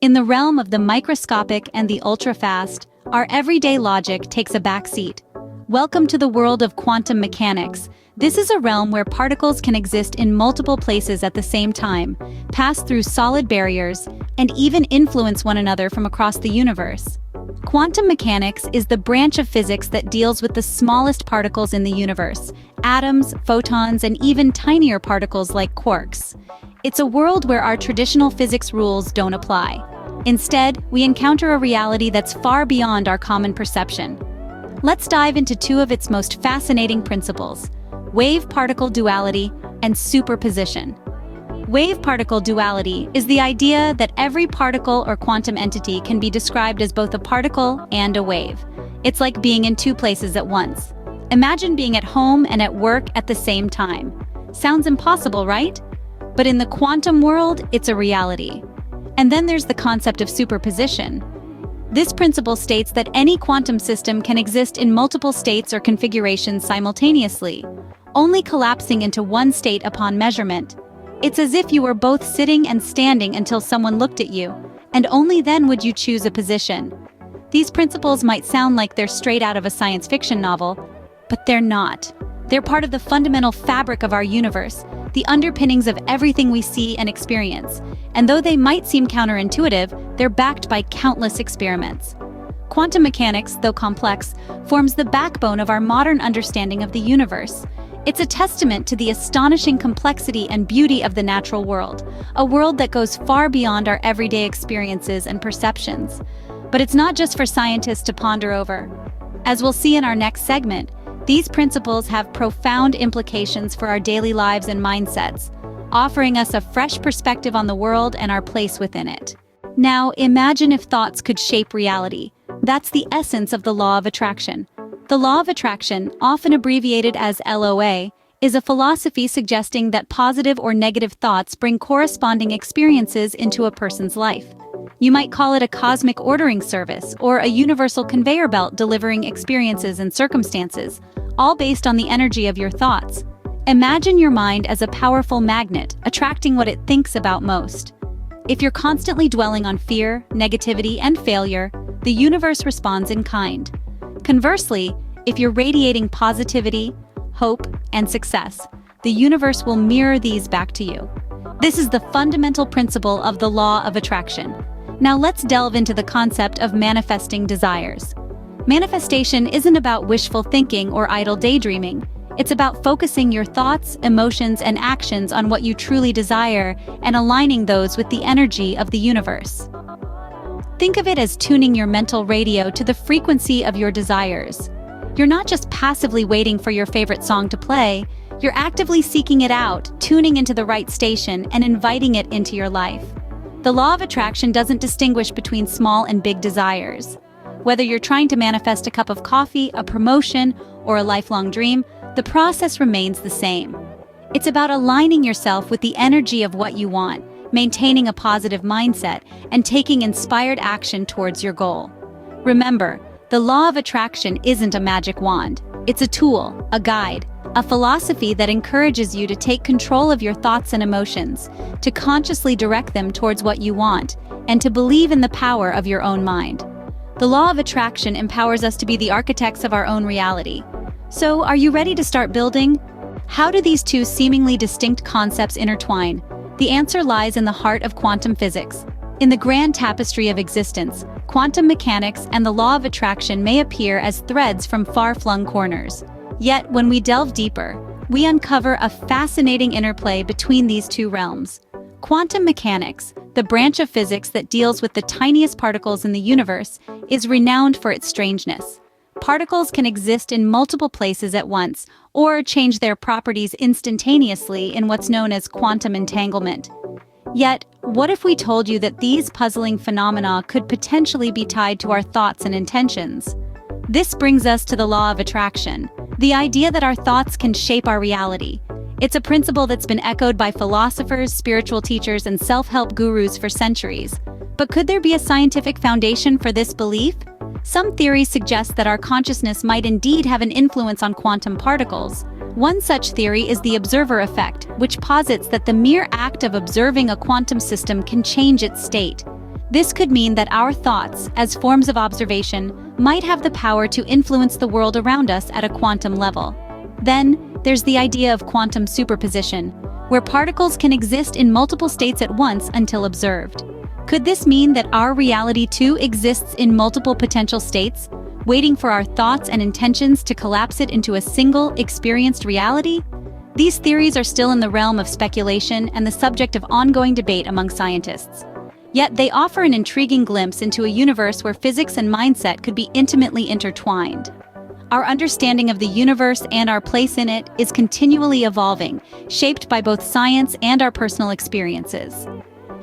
In the realm of the microscopic and the ultra-fast, our everyday logic takes a backseat. Welcome to the world of quantum mechanics. This is a realm where particles can exist in multiple places at the same time, pass through solid barriers, and even influence one another from across the universe. Quantum mechanics is the branch of physics that deals with the smallest particles in the universe, atoms, photons, and even tinier particles like quarks. It's a world where our traditional physics rules don't apply. Instead, we encounter a reality that's far beyond our common perception. Let's dive into two of its most fascinating principles: wave-particle duality and superposition. Wave-particle duality is the idea that every particle or quantum entity can be described as both a particle and a wave. It's like being in two places at once. Imagine being at home and at work at the same time. Sounds impossible, right? But in the quantum world, it's a reality. And then there's the concept of superposition. This principle states that any quantum system can exist in multiple states or configurations simultaneously, only collapsing into one state upon measurement. It's as if you were both sitting and standing until someone looked at you, and only then would you choose a position. These principles might sound like they're straight out of a science fiction novel, but they're not. They're part of the fundamental fabric of our universe, the underpinnings of everything we see and experience. And though they might seem counterintuitive, they're backed by countless experiments. Quantum mechanics, though complex, forms the backbone of our modern understanding of the universe. It's a testament to the astonishing complexity and beauty of the natural world, a world that goes far beyond our everyday experiences and perceptions. But it's not just for scientists to ponder over. As we'll see in our next segment, these principles have profound implications for our daily lives and mindsets, offering us a fresh perspective on the world and our place within it. Now, imagine if thoughts could shape reality. That's the essence of the law of attraction. The law of attraction, often abbreviated as LOA, is a philosophy suggesting that positive or negative thoughts bring corresponding experiences into a person's life. You might call it a cosmic ordering service or a universal conveyor belt delivering experiences and circumstances, all based on the energy of your thoughts. Imagine your mind as a powerful magnet, attracting what it thinks about most. If you're constantly dwelling on fear, negativity, and failure, the universe responds in kind. Conversely, if you're radiating positivity, hope, and success, the universe will mirror these back to you. This is the fundamental principle of the law of attraction. Now let's delve into the concept of manifesting desires. Manifestation isn't about wishful thinking or idle daydreaming. It's about focusing your thoughts, emotions, and actions on what you truly desire and aligning those with the energy of the universe. Think of it as tuning your mental radio to the frequency of your desires. You're not just passively waiting for your favorite song to play, you're actively seeking it out, tuning into the right station, and inviting it into your life. The law of attraction doesn't distinguish between small and big desires. Whether you're trying to manifest a cup of coffee, a promotion, or a lifelong dream, the process remains the same. It's about aligning yourself with the energy of what you want, maintaining a positive mindset, and taking inspired action towards your goal. Remember, the law of attraction isn't a magic wand. It's a tool, a guide, a philosophy that encourages you to take control of your thoughts and emotions, to consciously direct them towards what you want, and to believe in the power of your own mind. The law of attraction empowers us to be the architects of our own reality. So, are you ready to start building? How do these two seemingly distinct concepts intertwine? The answer lies in the heart of quantum physics. In the grand tapestry of existence, quantum mechanics and the law of attraction may appear as threads from far-flung corners. Yet, when we delve deeper, we uncover a fascinating interplay between these two realms. Quantum mechanics, the branch of physics that deals with the tiniest particles in the universe, is renowned for its strangeness. Particles can exist in multiple places at once, or change their properties instantaneously in what's known as quantum entanglement. Yet, what if we told you that these puzzling phenomena could potentially be tied to our thoughts and intentions? This brings us to the law of attraction, the idea that our thoughts can shape our reality. It's a principle that's been echoed by philosophers, spiritual teachers, and self-help gurus for centuries. But could there be a scientific foundation for this belief? Some theories suggest that our consciousness might indeed have an influence on quantum particles. One such theory is the observer effect, which posits that the mere act of observing a quantum system can change its state. This could mean that our thoughts, as forms of observation, might have the power to influence the world around us at a quantum level. Then, there's the idea of quantum superposition, where particles can exist in multiple states at once until observed. Could this mean that our reality too exists in multiple potential states, waiting for our thoughts and intentions to collapse it into a single, experienced reality? These theories are still in the realm of speculation and the subject of ongoing debate among scientists. Yet they offer an intriguing glimpse into a universe where physics and mindset could be intimately intertwined. Our understanding of the universe and our place in it is continually evolving, shaped by both science and our personal experiences.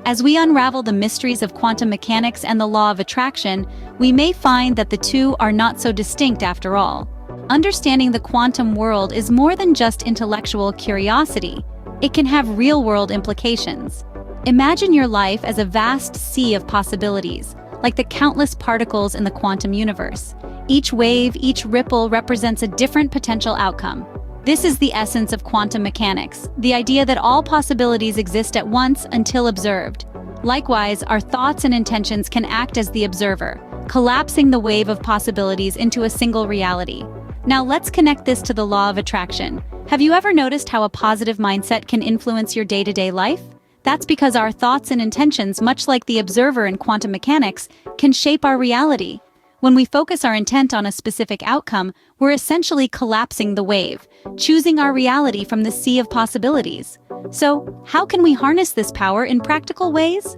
As we unravel the mysteries of quantum mechanics and the law of attraction, we may find that the two are not so distinct after all. Understanding the quantum world is more than just intellectual curiosity. It can have real-world implications. Imagine your life as a vast sea of possibilities, like the countless particles in the quantum universe. Each wave, each ripple represents a different potential outcome. This is the essence of quantum mechanics, the idea that all possibilities exist at once until observed. Likewise, our thoughts and intentions can act as the observer, collapsing the wave of possibilities into a single reality. Now let's connect this to the law of attraction. Have you ever noticed how a positive mindset can influence your day-to-day life? That's because our thoughts and intentions, much like the observer in quantum mechanics, can shape our reality. When we focus our intent on a specific outcome, we're essentially collapsing the wave, choosing our reality from the sea of possibilities. So, how can we harness this power in practical ways?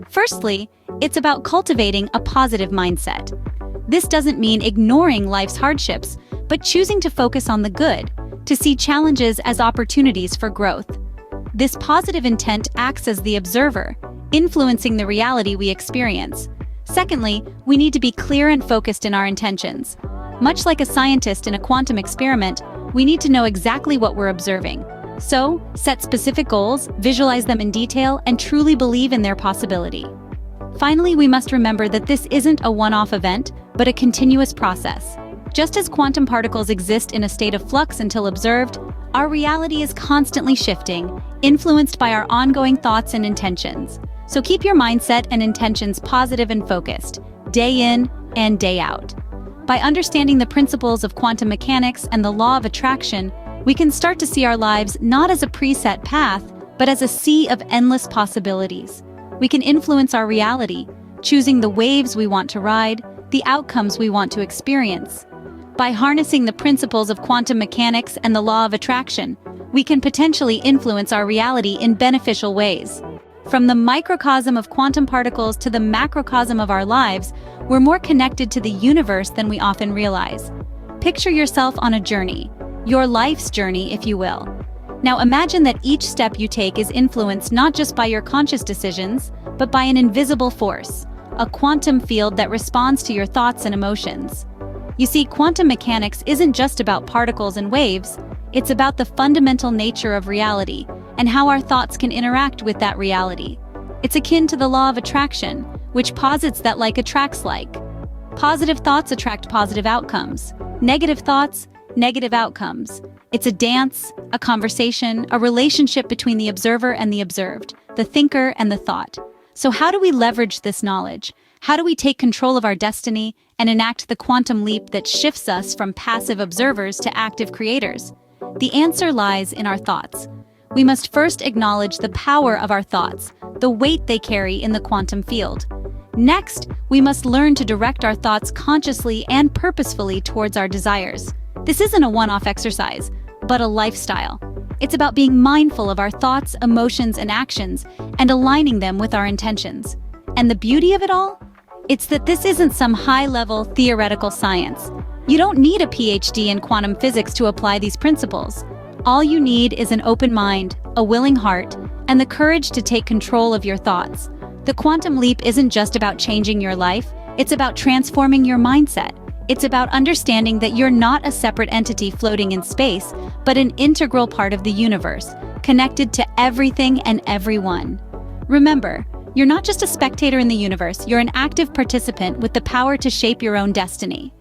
Firstly, it's about cultivating a positive mindset. This doesn't mean ignoring life's hardships, but choosing to focus on the good, to see challenges as opportunities for growth. This positive intent acts as the observer, influencing the reality we experience. Secondly, we need to be clear and focused in our intentions. Much like a scientist in a quantum experiment, we need to know exactly what we're observing. So, set specific goals, visualize them in detail, and truly believe in their possibility. Finally, we must remember that this isn't a one-off event, but a continuous process. Just as quantum particles exist in a state of flux until observed, our reality is constantly shifting, influenced by our ongoing thoughts and intentions. So keep your mindset and intentions positive and focused, day in and day out. By understanding the principles of quantum mechanics and the law of attraction, we can start to see our lives not as a preset path, but as a sea of endless possibilities. We can influence our reality, choosing the waves we want to ride, the outcomes we want to experience. By harnessing the principles of quantum mechanics and the law of attraction, we can potentially influence our reality in beneficial ways. From the microcosm of quantum particles to the macrocosm of our lives, we're more connected to the universe than we often realize. Picture yourself on a journey, your life's journey, if you will. Now imagine that each step you take is influenced not just by your conscious decisions, but by an invisible force, a quantum field that responds to your thoughts and emotions. You see, quantum mechanics isn't just about particles and waves, it's about the fundamental nature of reality and how our thoughts can interact with that reality. It's akin to the law of attraction, which posits that like attracts like. Positive thoughts attract positive outcomes. Negative thoughts, negative outcomes. It's a dance, a conversation, a relationship between the observer and the observed, the thinker and the thought. So how do we leverage this knowledge? How do we take control of our destiny and enact the quantum leap that shifts us from passive observers to active creators? The answer lies in our thoughts. We must first acknowledge the power of our thoughts, the weight they carry in the quantum field. Next, we must learn to direct our thoughts consciously and purposefully towards our desires. This isn't a one-off exercise, but a lifestyle. It's about being mindful of our thoughts, emotions, and actions, and aligning them with our intentions. And the beauty of it all? It's that this isn't some high-level theoretical science. You don't need a PhD in quantum physics to apply these principles. All you need is an open mind, a willing heart, and the courage to take control of your thoughts. The quantum leap isn't just about changing your life, it's about transforming your mindset. It's about understanding that you're not a separate entity floating in space, but an integral part of the universe, connected to everything and everyone. Remember, you're not just a spectator in the universe, you're an active participant with the power to shape your own destiny.